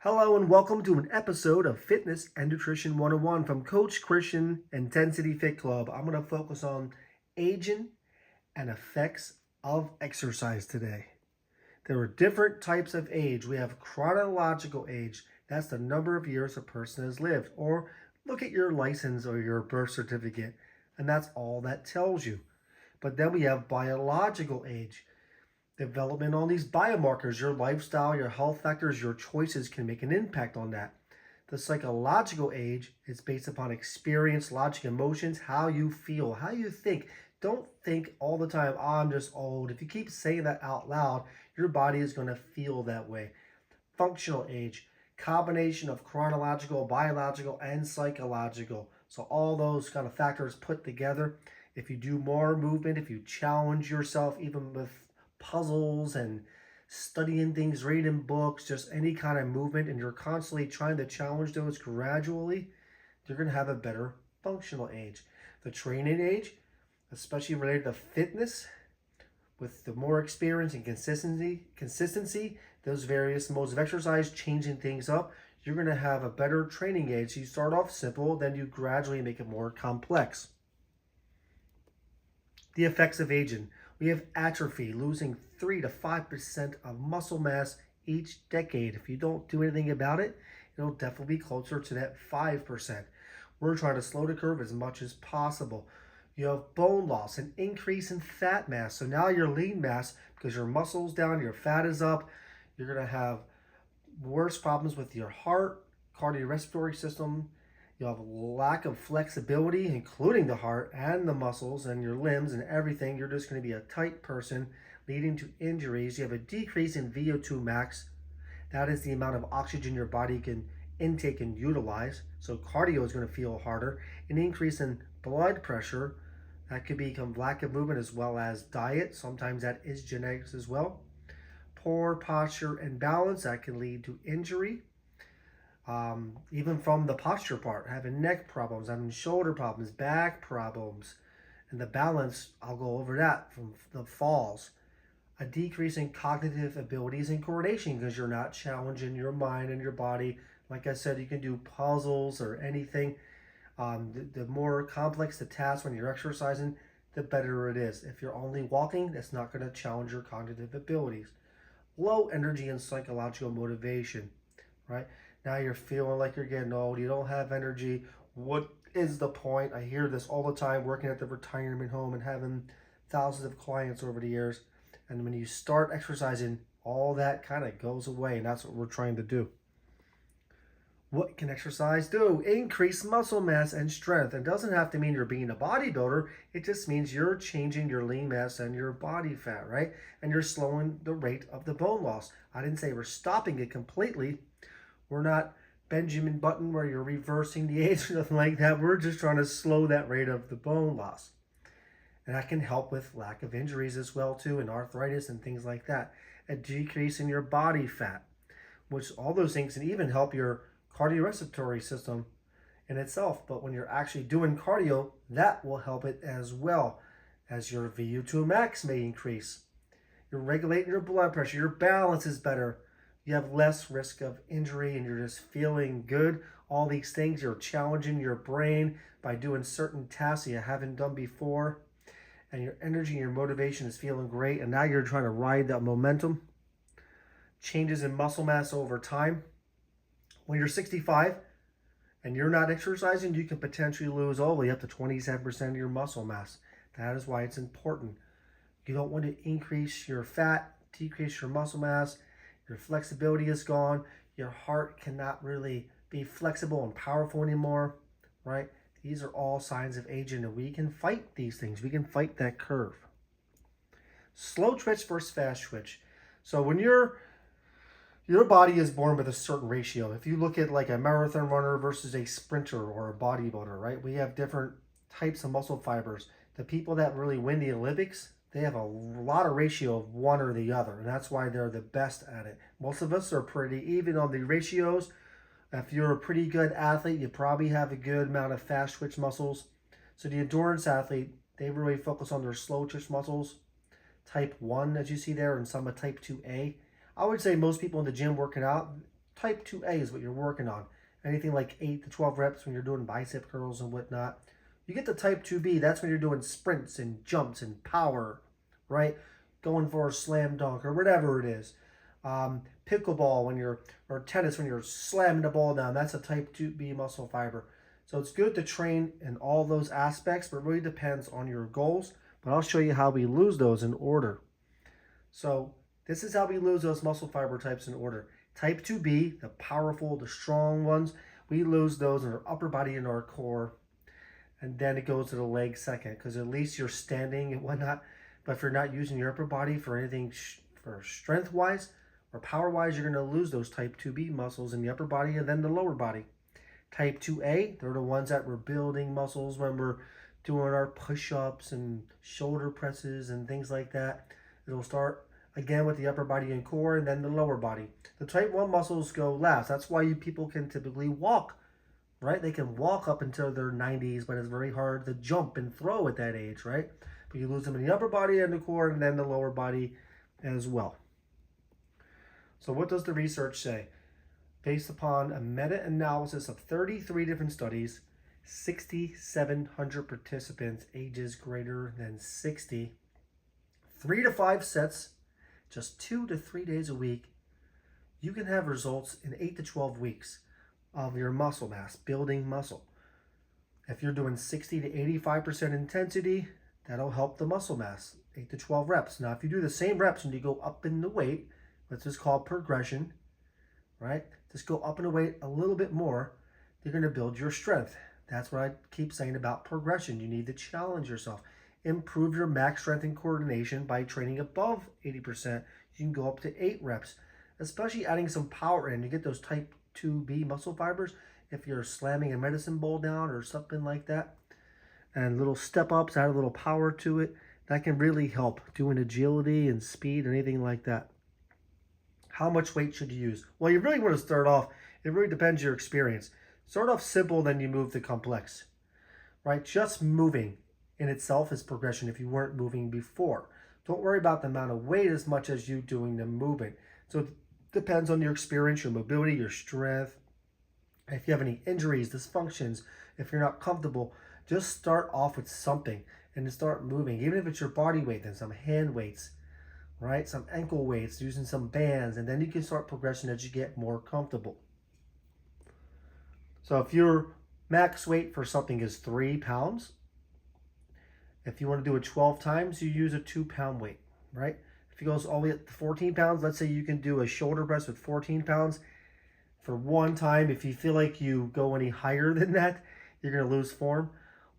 Hello and welcome to an episode of Fitness and Nutrition 101 from Coach Christian Intensity Fit Club. I'm going to focus on aging and effects of exercise today. There are different types of age. We have chronological age. That's the number of years a person has lived. Or look at your license or your birth certificate, and that's all that tells you. But then we have biological age. Development on these biomarkers, your lifestyle, your health factors, your choices can make an impact on that. The psychological age is based upon experience, logic, emotions, how you feel, how you think. Don't think all the time, oh, I'm just old. If you keep saying that out loud, your body is going to feel that way. Functional age, combination of chronological, biological, and psychological. So all those kind of factors put together. If you do more movement, if you challenge yourself, even with puzzles and studying things, reading books, just any kind of movement, and you're constantly trying to challenge those gradually, you're going to have a better functional age. The training age, especially related to fitness, with the more experience and consistency, those various modes of exercise, changing things up, you're going to have a better training age. So you start off simple, then you gradually make it more complex. The effects of aging. We have atrophy, losing 3 to 5% of muscle mass each decade. If you don't do anything about it, it'll definitely be closer to that 5%. We're trying to slow the curve as much as possible. You have bone loss, an increase in fat mass. So now your lean mass, because your muscle's down, your fat is up, you're going to have worse problems with your heart, cardiorespiratory system. You'll have a lack of flexibility, including the heart and the muscles and your limbs and everything. You're just going to be a tight person, leading to injuries. You have a decrease in VO2 max. That is the amount of oxygen your body can intake and utilize. So cardio is going to feel harder. An increase in blood pressure. That could become lack of movement as well as diet. Sometimes that is genetics as well. Poor posture and balance. That can lead to injury. Even from the posture part, having neck problems, having shoulder problems, back problems, and the balance, I'll go over that from the falls. A decrease in cognitive abilities and coordination because you're not challenging your mind and your body. Like I said, you can do puzzles or anything. The more complex the task when you're exercising, the better it is. If you're only walking, that's not going to challenge your cognitive abilities. Low energy and psychological motivation, right? Now you're feeling like you're getting old. You don't have energy. What is the point? I hear this all the time working at the retirement home and having thousands of clients over the years. And when you start exercising, all that kind of goes away. And that's what we're trying to do. What can exercise do? Increase muscle mass and strength. It doesn't have to mean you're being a bodybuilder. It just means you're changing your lean mass and your body fat, right? And you're slowing the rate of the bone loss. I didn't say we're stopping it completely. We're not Benjamin Button where you're reversing the age or nothing like that. We're just trying to slow that rate of the bone loss. And that can help with lack of injuries as well too, and arthritis and things like that. A decrease in your body fat, which all those things can even help your cardiorespiratory system in itself. But when you're actually doing cardio, that will help it as well, as your VO2 max may increase. You're regulating your blood pressure. Your balance is better. You have less risk of injury and you're just feeling good. All these things, you're challenging your brain by doing certain tasks you haven't done before. And your energy and your motivation is feeling great. And now you're trying to ride that momentum. Changes in muscle mass over time. When you're 65 and you're not exercising, you can potentially lose all the way up to 27% of your muscle mass. That is why it's important. You don't want to increase your fat, decrease your muscle mass. Your flexibility is gone. Your heart cannot really be flexible and powerful anymore, right? These are all signs of aging, and we can fight these things. We can fight that curve. Slow twitch versus fast twitch. So when your body is born with a certain ratio. If you look at like a marathon runner versus a sprinter or a bodybuilder, right? We have different types of muscle fibers. The people that really win the Olympics, they have a lot of ratio of one or the other, and that's why they're the best at it. Most of us are pretty even on the ratios. If you're a pretty good athlete, you probably have a good amount of fast twitch muscles. So the endurance athlete, they really focus on their slow twitch muscles. Type 1, as you see there, and some of type 2A. I would say most people in the gym working out, Type 2A is what you're working on. Anything like 8 to 12 reps when you're doing bicep curls and whatnot. You get the type 2B, that's when you're doing sprints and jumps and power, right? Going for a slam dunk or whatever it is. Pickleball or tennis when you're slamming the ball down, that's a type 2B muscle fiber. So it's good to train in all those aspects, but it really depends on your goals. But I'll show you how we lose those in order. So this is how we lose those muscle fiber types in order. Type 2B, the powerful, the strong ones, we lose those in our upper body and our core. And then it goes to the leg second, because at least you're standing and whatnot. But if you're not using your upper body for anything for strength-wise or power-wise, you're going to lose those type 2B muscles in the upper body and then the lower body. Type 2A, they're the ones that we're building muscles when we're doing our push-ups and shoulder presses and things like that. It'll start again with the upper body and core and then the lower body. The type 1 muscles go last. That's why people can typically walk, right? They can walk up until their 90s, but it's very hard to jump and throw at that age, right? But you lose them in the upper body and the core and then the lower body as well. So what does the research say? Based upon a meta-analysis of 33 different studies, 6,700 participants ages greater than 60, 3 to 5 sets, just 2 to 3 days a week, you can have results in 8 to 12 weeks of your muscle mass, building muscle. If you're doing 60 to 85% intensity, that'll help the muscle mass, 8 to 12 reps. Now, if you do the same reps and you go up in the weight, which is called progression, right? Just go up in the weight a little bit more, you're going to build your strength. That's what I keep saying about progression. You need to challenge yourself. Improve your max strength and coordination by training above 80%. You can go up to 8 reps, especially adding some power in. You get those type 2B muscle fibers if you're slamming a medicine ball down or something like that. And little step ups, add a little power to it. That can really help doing agility and speed, anything like that. How much weight should you use? Well, you really want to start off, it really depends on your experience. Start off simple, then you move to complex, right? Just moving in itself is progression if you weren't moving before. Don't worry about the amount of weight as much as you doing the movement. So it depends on your experience, your mobility, your strength. If you have any injuries, dysfunctions, if you're not comfortable, just start off with something and then start moving. Even if it's your body weight, then some hand weights, right? Some ankle weights, using some bands, and then you can start progression as you get more comfortable. So if your max weight for something is 3 pounds, if you want to do it 12 times, you use a 2-pound weight, right? If it goes all the way up to 14 pounds, let's say you can do a shoulder press with 14 pounds for one time. If you feel like you go any higher than that, you're going to lose form.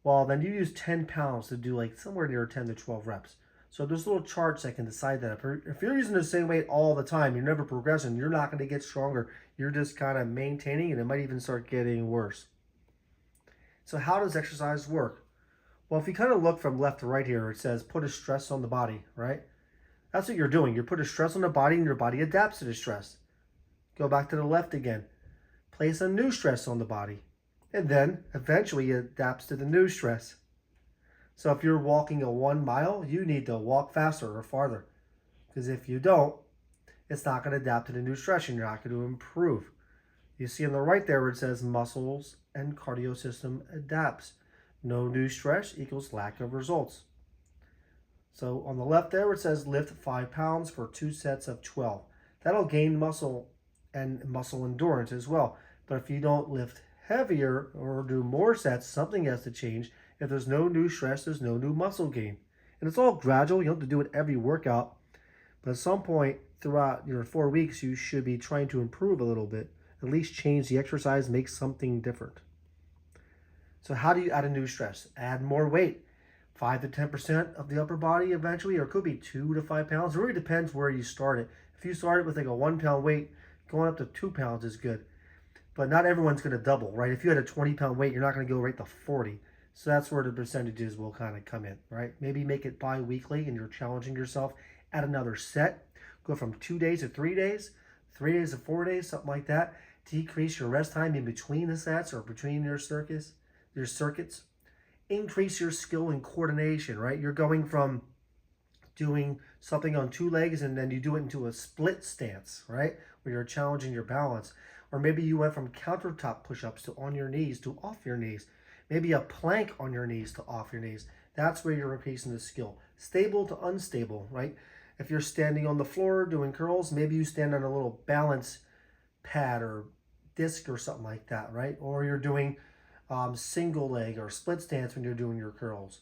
Well, then you use 10 pounds to do like somewhere near 10 to 12 reps. So there's little charts that can decide that. If you're using the same weight all the time, you're never progressing, you're not going to get stronger. You're just kind of maintaining, and it might even start getting worse. So how does exercise work? Well, if you kind of look from left to right here, it says put a stress on the body, right? That's what you're doing. You put a stress on the body and your body adapts to the stress. Go back to the left again. Place a new stress on the body. And then eventually it adapts to the new stress. So if you're walking a 1 mile, you need to walk faster or farther. Because if you don't, it's not going to adapt to the new stress and you're not going to improve. You see on the right there where it says muscles and cardio system adapts. No new stress equals lack of results. So on the left there where it says lift 5 pounds for 2 sets of 12. That'll gain muscle and muscle endurance as well. But if you don't lift heavier or do more sets, something has to change. If there's no new stress, there's no new muscle gain. And it's all gradual. You don't have to do it every workout. But at some point throughout your 4 weeks, you should be trying to improve a little bit. At least change the exercise, make something different. So how do you add a new stress? Add more weight. 5 to 10% of the upper body eventually, or it could be 2 to 5 pounds. It really depends where you start it. If you start it with like a 1 pound weight, going up to 2 pounds is good. But not everyone's going to double, right? If you had a 20 pound weight, you're not going to go right to 40. So that's where the percentages will kind of come in, right? Maybe make it bi-weekly and you're challenging yourself. Add another set. Go from 2 days to 3 days, 3 days to 4 days, something like that. Decrease your rest time in between the sets or between your circuits. Increase your skill and coordination, right? You're going from doing something on 2 legs and then you do it into a split stance, right? where you're challenging your balance. Or maybe you went from countertop push-ups to on your knees to off your knees. Maybe a plank on your knees to off your knees. That's where you're increasing the skill. Stable to unstable, right? If you're standing on the floor doing curls, maybe you stand on a little balance pad or disc or something like that, right? Or you're doing single leg or split stance when you're doing your curls.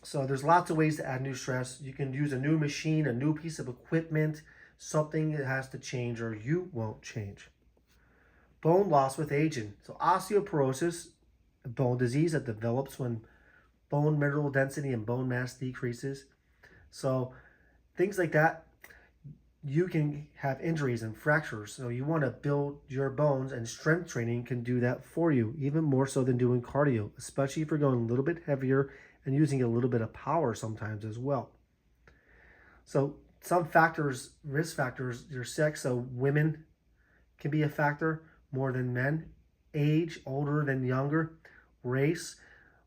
So there's lots of ways to add new stress. You can use a new machine, a new piece of equipment, something that has to change or you won't change. Bone loss with aging. So osteoporosis, a bone disease that develops when bone mineral density and bone mass decreases. So things like that, you can have injuries and fractures. So you want to build your bones, and strength training can do that for you, even more so than doing cardio, especially if you're going a little bit heavier and using a little bit of power sometimes as well. So some factors, risk factors, your sex, so women can be a factor more than men, age, older than younger, race,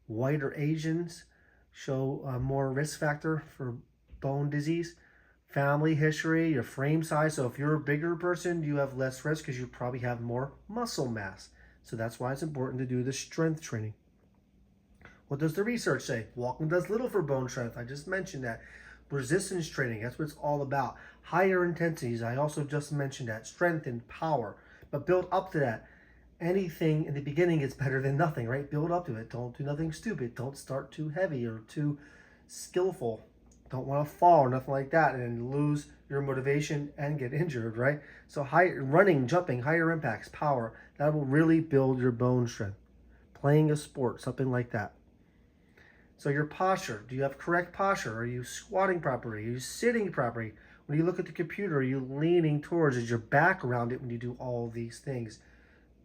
white or Asians show a more risk factor for bone disease, family history, your frame size. So if you're a bigger person, you have less risk because you probably have more muscle mass. So that's why it's important to do the strength training. What does the research say? Walking does little for bone strength. I just mentioned that. Resistance training, that's what it's all about. Higher intensities, I also just mentioned that. Strength and power. But build up to that. Anything in the beginning is better than nothing, right? Build up to it. Don't do nothing stupid. Don't start too heavy or too skillful. Don't want to fall or nothing like that and lose your motivation and get injured, right? So running, jumping, higher impacts, power, that will really build your bone strength. Playing a sport, something like that. So your posture, do you have correct posture? Are you squatting properly? Are you sitting properly? When you look at the computer, are you leaning towards? Is your back around it when you do all these things?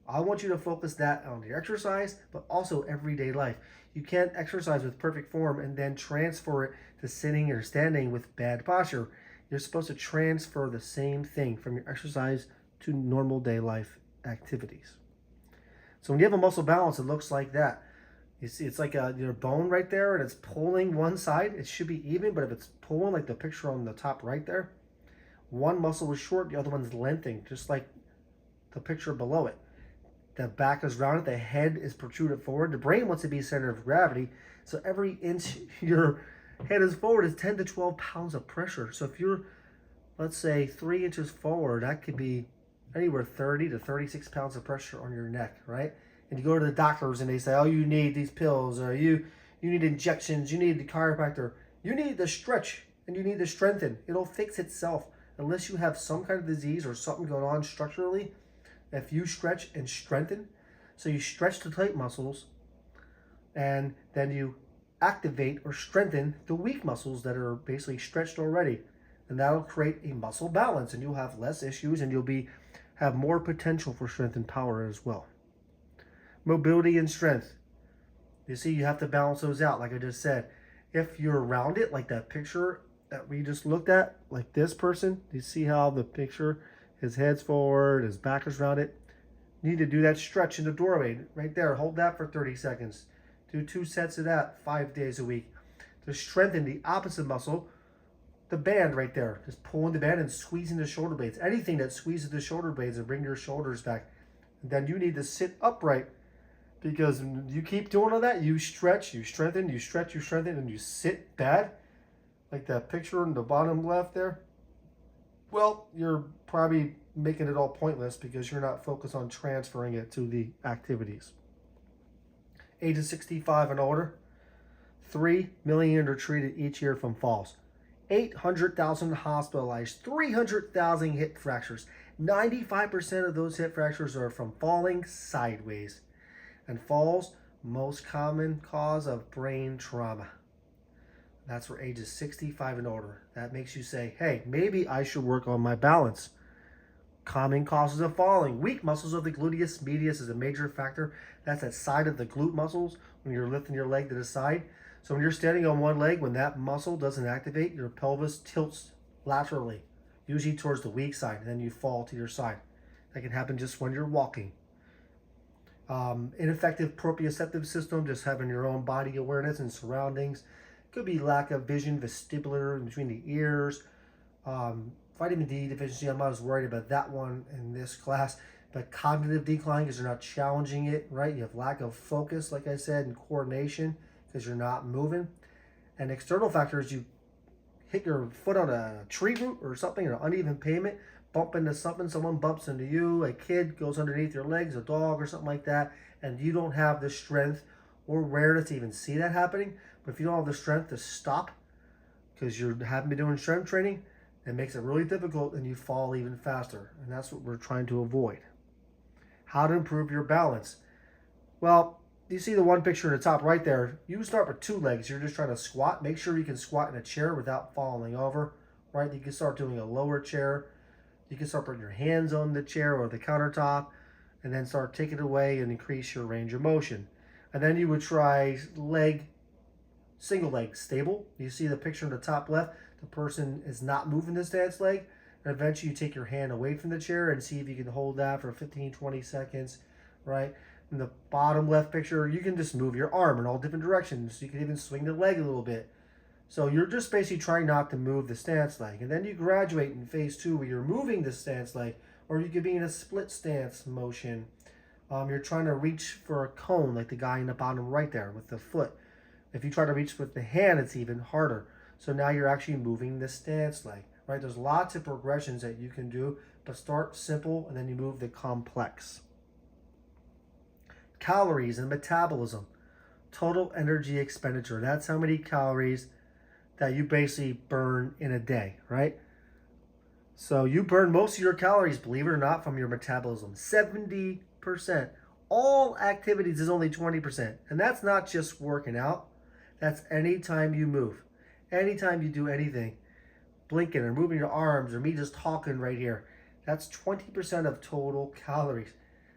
I want you to focus that on your exercise, but also everyday life. You can't exercise with perfect form and then transfer it to sitting or standing with bad posture. You're supposed to transfer the same thing from your exercise to normal day life activities. So when you have a muscle balance, it looks like that. It's like your bone right there, and it's pulling one side. It should be even, but if it's pulling, like the picture on the top right there, one muscle is short, the other one's lengthening, just like the picture below it. The back is rounded, the head is protruded forward. The brain wants to be center of gravity, so every inch your head is forward is 10 to 12 pounds of pressure. So if you're, let's say, 3 inches forward, that could be anywhere 30 to 36 pounds of pressure on your neck, right? And you go to the doctors and they say, oh, you need these pills, or you need injections, you need the chiropractor. You need to stretch and you need to strengthen. It'll fix itself unless you have some kind of disease or something going on structurally. If you stretch and strengthen, so you stretch the tight muscles and then you activate or strengthen the weak muscles that are basically stretched already. And that'll create a muscle balance, and you'll have less issues, and you'll have more potential for strength and power as well. Mobility and strength. You see, you have to balance those out, like I just said. If you're around it, like that picture that we just looked at, like this person, you see how the picture, his head's forward, his back is rounded. You need to do that stretch in the doorway right there. Hold that for 30 seconds. Do 2 sets of that 5 days a week. To strengthen the opposite muscle, the band right there. Just pulling the band and squeezing the shoulder blades. Anything that squeezes the shoulder blades and bring your shoulders back. And then you need to sit upright, because you keep doing all that, you stretch, you strengthen, you stretch, you strengthen, and you sit bad, like that picture in the bottom left there. Well, you're probably making it all pointless because you're not focused on transferring it to the activities. Age of 65 and older, 3 million are treated each year from falls. 800,000 hospitalized, 300,000 hip fractures. 95% of those hip fractures are from falling sideways. And falls, most common cause of brain trauma. That's for ages 65 and older. That makes you say, hey, maybe I should work on my balance. Common causes of falling. Weak muscles of the gluteus medius is a major factor. That's that side of the glute muscles when you're lifting your leg to the side. So when you're standing on one leg, when that muscle doesn't activate, your pelvis tilts laterally, usually towards the weak side, and then you fall to your side. That can happen just when you're walking. Ineffective proprioceptive system, just having your own body awareness and surroundings. Could be lack of vision, vestibular in between the ears, Vitamin D deficiency, I'm not as worried about that one in this class. But cognitive decline, because you're not challenging it, right? You have lack of focus, like I said, and coordination because you're not moving. And external factors, you hit your foot on a tree root or something, or an uneven pavement, bump into something, someone bumps into you, a kid goes underneath your legs, a dog or something like that, and you don't have the strength or awareness to even see that happening. But if you don't have the strength to stop because you haven't been doing strength training, it makes it really difficult and you fall even faster. And that's what we're trying to avoid. How to improve your balance. Well, you see the one picture in the top right there. You start with 2 legs. You're just trying to squat. Make sure you can squat in a chair without falling over, right? You can start doing a lower chair. You can start putting your hands on the chair or the countertop and then start taking it away and increase your range of motion. And then you would try single leg stable. You see the picture in the top left. The person is not moving the stance leg. And eventually you take your hand away from the chair and see if you can hold that for 15, 20 seconds, right? In the bottom left picture, you can just move your arm in all different directions. You can even swing the leg a little bit. So you're just basically trying not to move the stance leg. And then you graduate in phase 2 where you're moving the stance leg, or you could be in a split stance motion. You're trying to reach for a cone like the guy in the bottom right there with the foot. If you try to reach with the hand, it's even harder. So now you're actually moving the stance leg, right? There's lots of progressions that you can do, but start simple and then you move the complex. Calories and metabolism. Total energy expenditure. That's how many calories that you basically burn in a day, right? So you burn most of your calories, believe it or not, from your metabolism. 70%. All activities is only 20%. And that's not just working out. That's anytime you move. Anytime you do anything. Blinking or moving your arms or me just talking right here. That's 20% of total calories.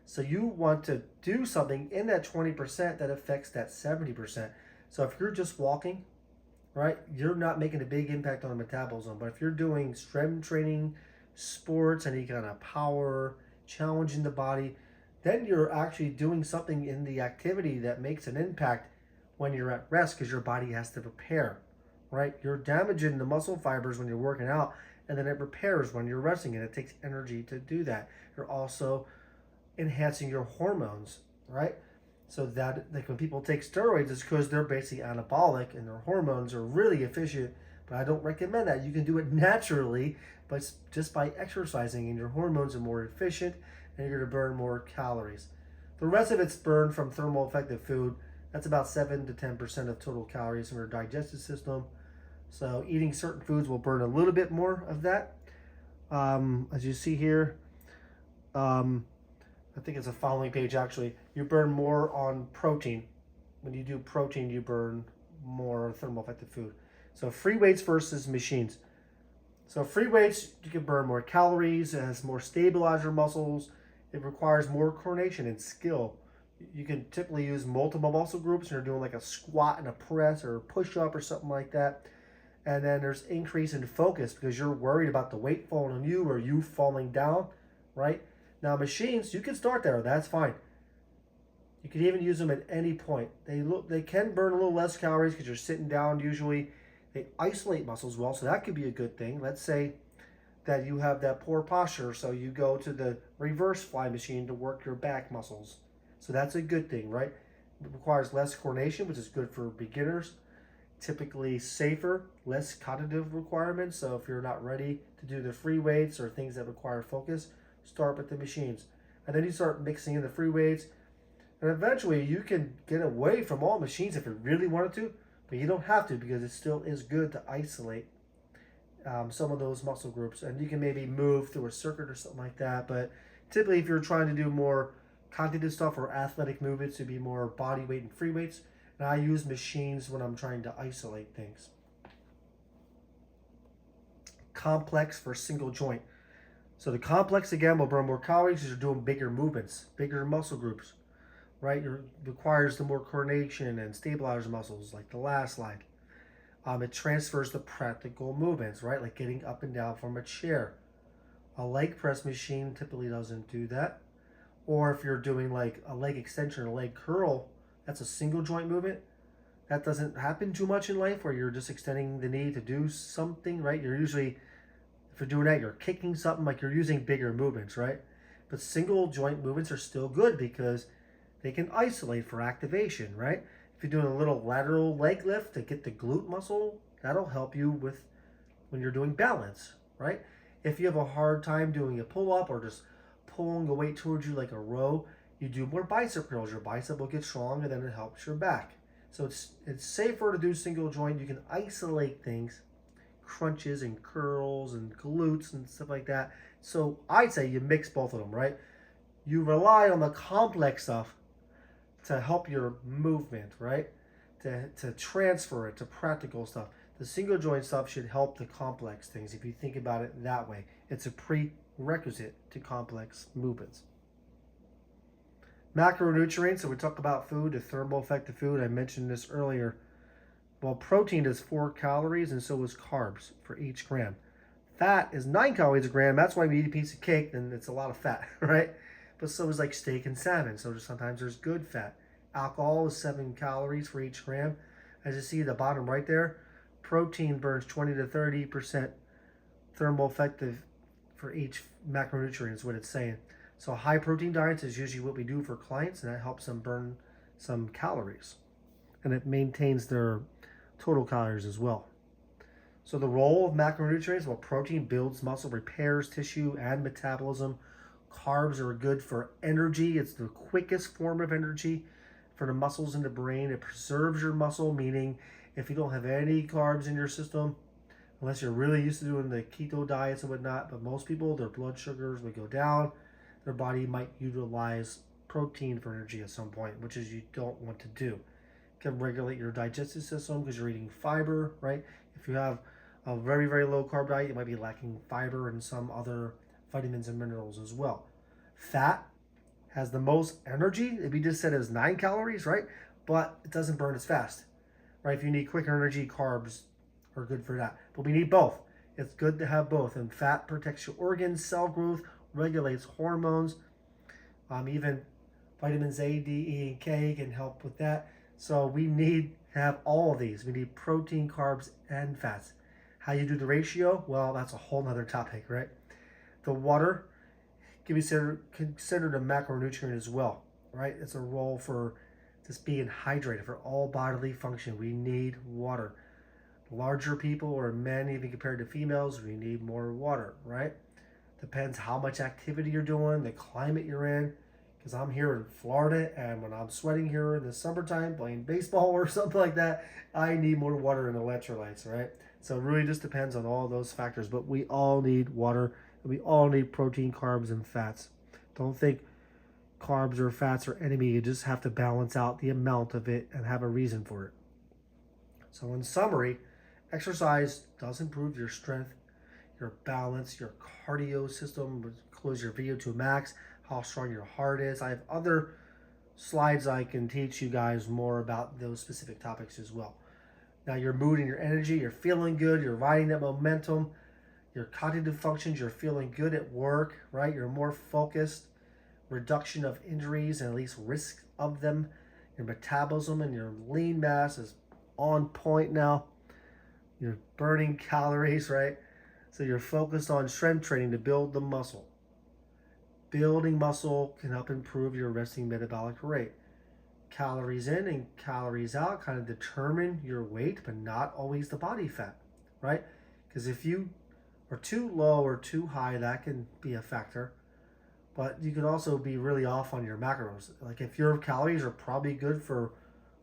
So you want to do something in that 20% that affects that 70%. So if you're just walking, right, you're not making a big impact on metabolism. But if you're doing strength training, sports, any kind of power, challenging the body, then you're actually doing something in the activity that makes an impact when you're at rest because your body has to repair, right? You're damaging the muscle fibers when you're working out, and then it repairs when you're resting, and it takes energy to do that. You're also enhancing your hormones, right? So that like when people take steroids, it's because they're basically anabolic and their hormones are really efficient. But I don't recommend that. You can do it naturally, but just by exercising, and your hormones are more efficient, and you're going to burn more calories. The rest of it's burned from thermal effective food. That's about 7 to 10% of total calories from your digestive system. So eating certain foods will burn a little bit more of that. As you see here, I think it's a following page actually. You burn more on protein. When you do protein, you burn more thermal effective food. So free weights versus machines. So free weights, you can burn more calories. It has more stabilizer muscles. It requires more coordination and skill. You can typically use multiple muscle groups when you're doing like a squat and a press or a push-up or something like that. And then there's increase in focus because you're worried about the weight falling on you or you falling down, right? Now machines, you can start there. That's fine. You can even use them at any point. They can burn a little less calories because you're sitting down usually. They isolate muscles well, so that could be a good thing. Let's say that you have that poor posture, so you go to the reverse fly machine to work your back muscles. So that's a good thing, right? It requires less coordination, which is good for beginners. Typically safer, less cognitive requirements. So if you're not ready to do the free weights or things that require focus, start with the machines. And then you start mixing in the free weights. And eventually you can get away from all machines if you really wanted to, but you don't have to because it still is good to isolate some of those muscle groups. And you can maybe move through a circuit or something like that. But typically if you're trying to do more cognitive stuff or athletic movements, to be more body weight and free weights. And I use machines when I'm trying to isolate things. Complex for single joint. So the complex again will burn more calories because you're doing bigger movements, bigger muscle groups, right? It requires the more coordination and stabilizers muscles like the last slide. It transfers the practical movements, right? Like getting up and down from a chair. A leg press machine typically doesn't do that. Or if you're doing like a leg extension or a leg curl, that's a single joint movement. That doesn't happen too much in life where you're just extending the knee to do something, right? You're usually If you're doing that, you're kicking something, like you're using bigger movements, right? But single joint movements are still good because they can isolate for activation, right? If you're doing a little lateral leg lift to get the glute muscle, that'll help you with when you're doing balance, right? If you have a hard time doing a pull up or just pulling a weight towards you like a row, you do more bicep curls. Your bicep will get strong and then it helps your back. So it's safer to do single joint. You can isolate things, crunches and curls and glutes and stuff like that. So I'd say you mix both of them, right? You rely on the complex stuff to help your movement, right? To transfer it to practical stuff. The single joint stuff should help the complex things if you think about it that way. It's a prerequisite to complex movements. Macronutrients, so we talk about food, the thermal effect of food. I mentioned this earlier. Well, protein is 4 calories and so is carbs for each gram. Fat is 9 calories a gram. That's why we eat a piece of cake, then it's a lot of fat, right? But so is like steak and salmon. So sometimes there's good fat. Alcohol is 7 calories for each gram. As you see at the bottom right there, protein burns 20 to 30% thermal effective for each macronutrient is what it's saying. So high protein diets is usually what we do for clients, and that helps them burn some calories. And it maintains their total calories as well. So the role of macronutrients, well, protein builds muscle, repairs tissue and metabolism. Carbs are good for energy. It's the quickest form of energy for the muscles in the brain. It preserves your muscle, meaning if you don't have any carbs in your system, unless you're really used to doing the keto diets and whatnot, but most people, their blood sugars would go down. Their body might utilize protein for energy at some point, which is you don't want to do. It can regulate your digestive system because you're eating fiber, right? If you have a very, very low carb diet, you might be lacking fiber and some other vitamins and minerals as well. Fat has the most energy. We just said is 9 calories, right? But it doesn't burn as fast, right? If you need quicker energy, carbs are good for that. But we need both. It's good to have both. And fat protects your organs, cell growth, regulates hormones. Even vitamins A, D, E, and K can help with that. So we need to have all of these. We need protein, carbs, and fats. How you do the ratio? Well, that's a whole nother topic, right? The water can be considered a macronutrient as well, right? It's a role for just being hydrated for all bodily function. We need water. Larger people or men, even compared to females, we need more water, right? Depends how much activity you're doing, the climate you're in. Because I'm here in Florida, and when I'm sweating here in the summertime playing baseball or something like that, I need more water and electrolytes, right? So it really just depends on all those factors. But we all need water, and we all need protein, carbs, and fats. Don't think carbs or fats are enemy. You just have to balance out the amount of it and have a reason for it. So in summary, exercise does improve your strength, your balance, your cardio system, close your VO2 max, how strong your heart is. I have other slides I can teach you guys more about those specific topics as well. Now your mood and your energy, you're feeling good, you're riding that momentum, your cognitive functions, you're feeling good at work, right? You're more focused, reduction of injuries and at least risk of them. Your metabolism and your lean mass is on point now. You're burning calories, right? So you're focused on strength training to build the muscle. Building muscle can help improve your resting metabolic rate. Calories in and calories out kind of determine your weight, but not always the body fat, right? Because if you are too low or too high, that can be a factor. But you could also be really off on your macros. Like if your calories are probably good for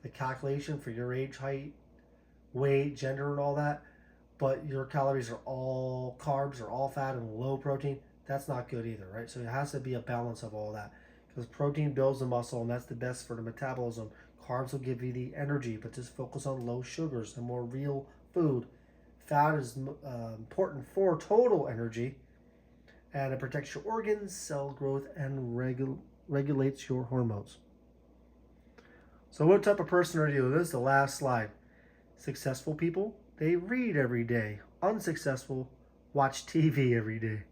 the calculation for your age, height, weight, gender, and all that, but your calories are all carbs or all fat and low protein, that's not good either, right? So it has to be a balance of all that, because protein builds the muscle and that's the best for the metabolism. Carbs will give you the energy, but just focus on low sugars and more real food. Fat is important for total energy, and it protects your organs, cell growth, and regulates your hormones. So what type of person are you? This is the last slide. Successful people, they read every day. Unsuccessful, watch TV every day.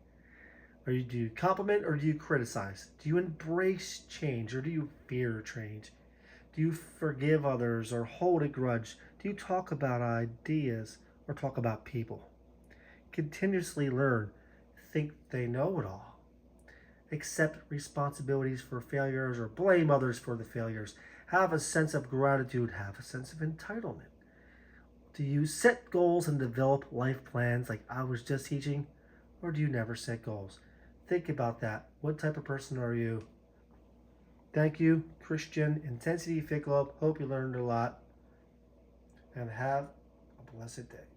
Do you compliment or do you criticize? Do you embrace change or do you fear change? Do you forgive others or hold a grudge? Do you talk about ideas or talk about people? continuously learn, think they know it all, accept responsibilities for failures or blame others for the failures, have a sense of gratitude, have a sense of entitlement. Do you set goals and develop life plans like I was just teaching, or do you never set goals? Think about that. What type of person are you? Thank you, Christian Intensity Fit Club. Hope you learned a lot, and have a blessed day.